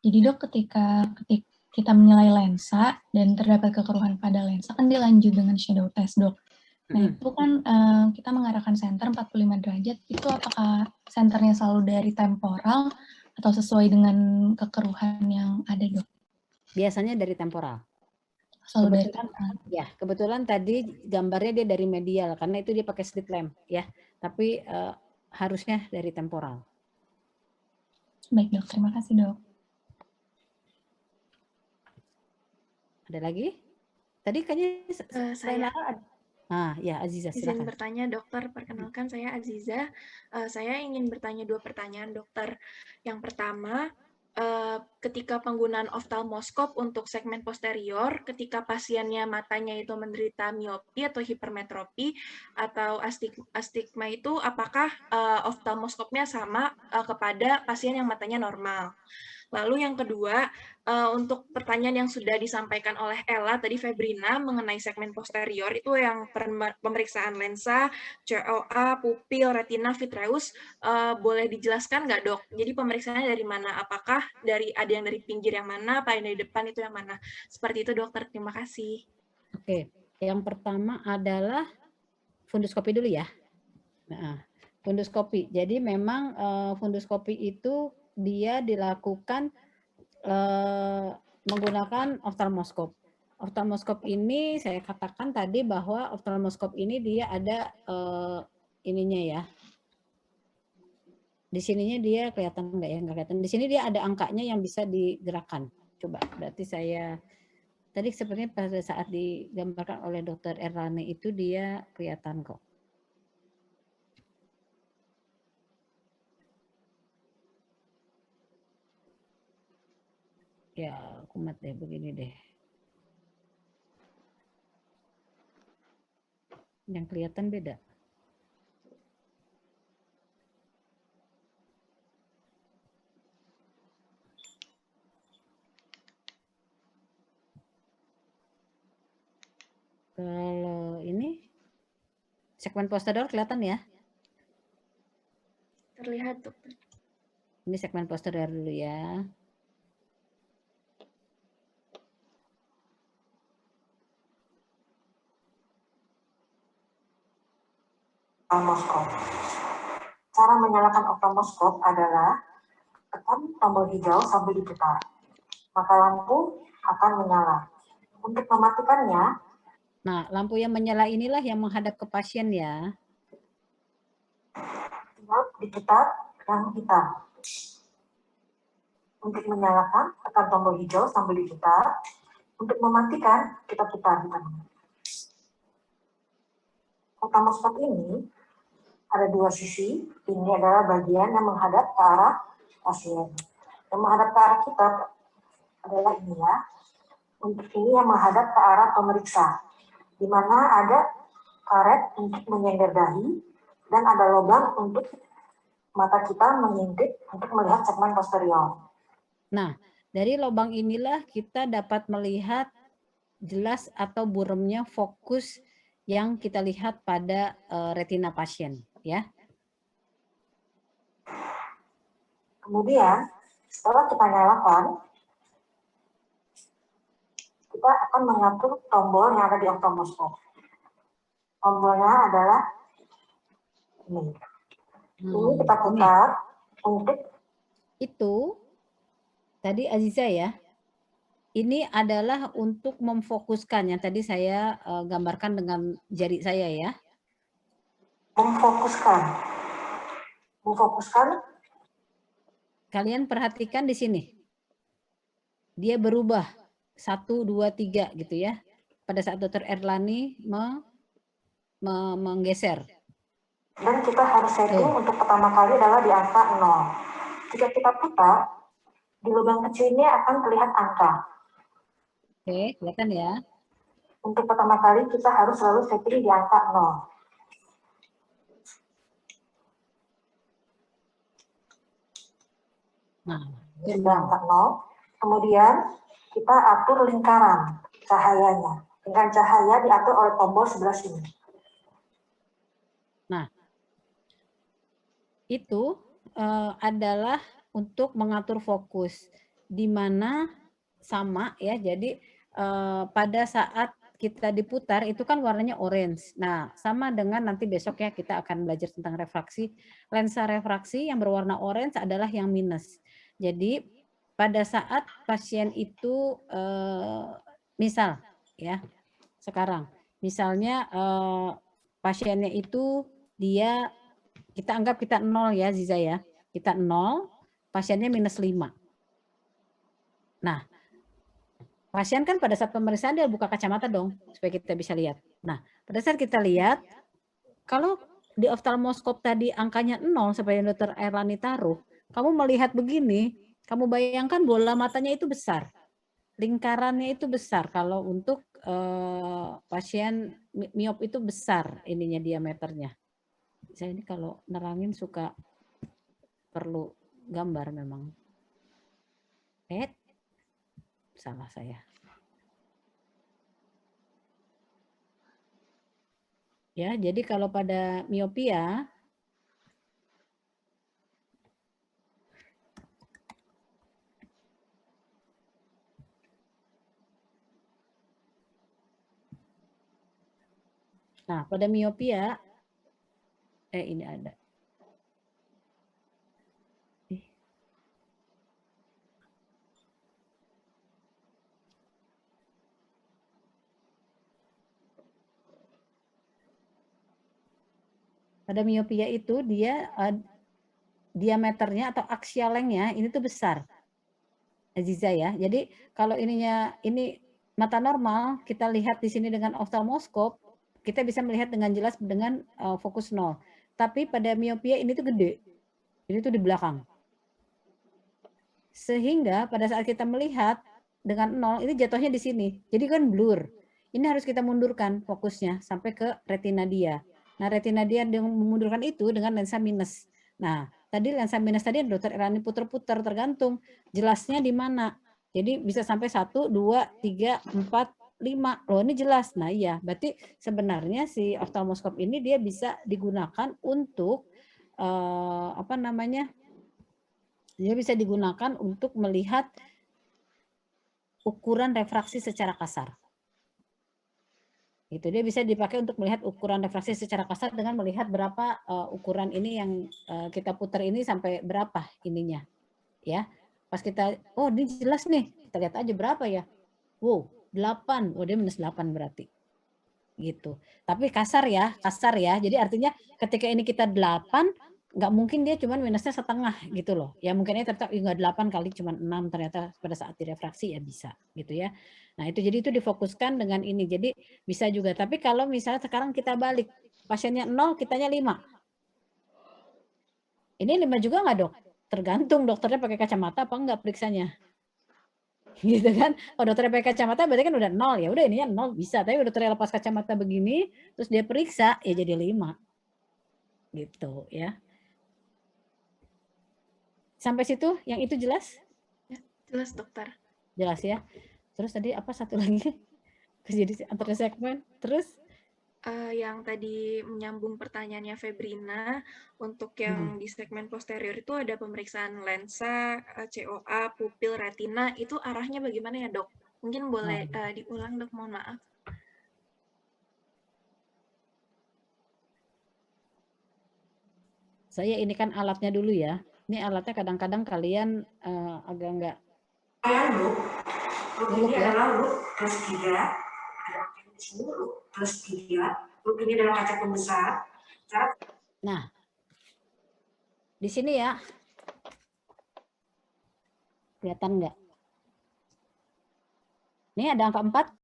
Jadi dok, ketika kita menilai lensa dan terdapat kekeruhan pada lensa kan dilanjut dengan shadow test dok. Nah itu kan kita mengarahkan senter 45 derajat, itu apakah senternya selalu dari temporal atau sesuai dengan kekeruhan yang ada dok? Biasanya dari temporal. Selalu dari Kebetulan temporal. ya, kebetulan tadi gambarnya dia dari medial karena itu dia pakai slit lamp ya. Tapi harusnya dari temporal. Baik dok, terima kasih dok. Ada lagi? Tadi kayaknya saya ya Aziza izin silakan. bertanya dokter, perkenalkan saya Aziza. Saya ingin bertanya 2 pertanyaan dokter. Yang pertama, ketika penggunaan oftalmoskop untuk segmen posterior, ketika pasiennya matanya itu menderita miopi atau hipermetropi atau astigma itu, apakah oftalmoskopnya sama kepada pasien yang matanya normal? Lalu yang kedua, untuk pertanyaan yang sudah disampaikan oleh Ella tadi Febrina mengenai segmen posterior itu yang pemeriksaan lensa, COA, pupil, retina, vitreus, boleh dijelaskan nggak dok? Jadi pemeriksaannya dari mana? Apakah ada yang dari pinggir yang mana, apa yang dari depan itu yang mana? Seperti itu dokter, terima kasih. Oke, yang pertama adalah fundoskopi dulu ya. Nah, fundoskopi. Jadi memang fundoskopi itu dia dilakukan menggunakan oftalmoskop. Oftalmoskop ini saya katakan tadi bahwa oftalmoskop ini dia ada ininya ya. Di sininya dia kelihatan enggak ya? Enggak kelihatan. Di sini dia ada angkanya yang bisa digerakkan. Coba, berarti saya tadi sepertinya pada saat digambarkan oleh Dr. Erlane itu dia kelihatan kok. Ya, kumat deh begini deh. Yang kelihatan beda. Kalau ini segmen posterior kelihatan ya? Terlihat dokter. Ini segmen posterior dulu ya. Oftalmoskop. Cara menyalakan oftalmoskop adalah tekan tombol hijau sambil diputar, maka lampu akan menyala. Untuk mematikannya, nah lampu yang menyala inilah yang menghadap ke pasien ya. tinggal diputar yang hitam. Untuk menyalakan, tekan tombol hijau sambil diputar. Untuk mematikan, kita putar hitamnya. Oftalmoskop ini ada 2 sisi. Ini adalah bagian yang menghadap ke arah pasien. Yang menghadap ke arah kita adalah ini ya. Untuk ini yang menghadap ke arah pemeriksa, di mana ada karet untuk menyender dahi dan ada lubang untuk mata kita mengintip untuk melihat segmen posterior. Nah, dari lubang inilah kita dapat melihat jelas atau buremnya fokus yang kita lihat pada retina pasien, ya. Kemudian, setelah kita nyalakan, kita akan mengatur tombol yang ada di oftalmoskop. Tombolnya adalah ini. Ini kita putar untuk itu tadi Aziza ya. Ini adalah untuk memfokuskan yang tadi saya gambarkan dengan jari saya ya. Memfokuskan. Kalian perhatikan di sini. Dia berubah 1, 2, 3 gitu ya. Pada saat Dr. Erlani menggeser. Dan kita harus setting untuk pertama kali adalah di angka 0. Jika kita putar, di lubang kecil ini akan terlihat angka. Oke, kelihatan ya. Untuk pertama kali kita harus selalu setting di angka 0. Nah, di angka 0. Kemudian kita atur lingkaran cahayanya. Dengan cahaya diatur oleh tombol sebelah sini. Nah, itu adalah untuk mengatur fokus. di mana sama ya. Jadi pada saat kita diputar itu kan warnanya orange. Nah, sama dengan nanti besok ya kita akan belajar tentang refraksi. Lensa refraksi yang berwarna orange adalah yang minus. Jadi pada saat pasien itu misal ya, sekarang misalnya pasiennya itu dia, kita anggap kita 0 ya Ziza ya. Kita 0, pasiennya minus 5. Nah, pasien kan pada saat pemeriksaan dia buka kacamata dong supaya kita bisa lihat. Nah, pada saat kita lihat, kalau di oftalmoskop tadi angkanya 0 seperti yang Dr. Erlani taruh, kamu melihat begini, kamu bayangkan bola matanya itu besar. Lingkarannya itu besar kalau untuk pasien miop itu besar ininya diameternya. Saya ini kalau nerangin suka perlu gambar memang. Salah saya. Ya, jadi kalau pada miopia pada miopia ini ada. Pada miopia itu dia diameternya atau aksial lengthnya ini tuh besar. Aziza ya. Jadi kalau ini mata normal, kita lihat di sini dengan oftalmoskop, kita bisa melihat dengan jelas dengan fokus 0. Tapi pada miopia ini tuh gede. Ini tuh di belakang. Sehingga pada saat kita melihat dengan 0, ini jatuhnya di sini. Jadi kan blur. Ini harus kita mundurkan fokusnya sampai ke retina dia. Nah, retina dia memundurkan itu dengan lensa minus. Nah, tadi lensa minus tadi Dr. Erlani puter-puter tergantung jelasnya di mana. Jadi bisa sampai 1, 2, 3, 4, 5. Loh, ini jelas. Nah, iya, berarti sebenarnya si oftalmoskop ini dia bisa digunakan untuk dia bisa digunakan untuk melihat ukuran refraksi secara kasar. Itu dia bisa dipakai untuk melihat ukuran refraksi secara kasar dengan melihat berapa ukuran ini yang kita putar ini sampai berapa ininya. Ya. Pas kita, oh ini jelas nih, kita lihat aja berapa ya. Wow, 8. Oh dia minus 8 berarti. Gitu. Tapi kasar ya. Jadi artinya ketika ini kita 8, nggak mungkin dia cuma minusnya setengah gitu loh. Ya mungkinnya tetap nggak 8 kali cuma 6 ternyata pada saat direfraksi ya bisa gitu ya. Nah itu jadi itu difokuskan dengan ini. Jadi bisa juga. Tapi kalau misalnya sekarang kita balik, pasiennya 0, kitanya 5. Ini 5 juga nggak dok? Tergantung dokternya pakai kacamata apa enggak periksanya. Gitu kan. Kalau dokternya pakai kacamata berarti kan udah 0, ya udah ininya 0 bisa. Tapi dokternya lepas kacamata begini, terus dia periksa ya jadi 5. Gitu ya. Sampai situ yang itu jelas? Ya, jelas dokter. Jelas ya. Terus tadi apa satu lagi? Jadi antar segmen. Terus yang tadi menyambung pertanyaannya Febrina, untuk yang di segmen posterior itu ada pemeriksaan lensa, COA, pupil, retina, itu arahnya bagaimana ya dok? Mungkin boleh diulang dok, mohon maaf. Saya ini kan alatnya dulu ya. Ini alatnya kadang-kadang kalian agak enggak. Loop ini adalah loop plus 3. Di sini loop plus 3. Loop ini adalah kaca pembesar. Nah, di sini ya. Kelihatan enggak? Ini ada angka 4.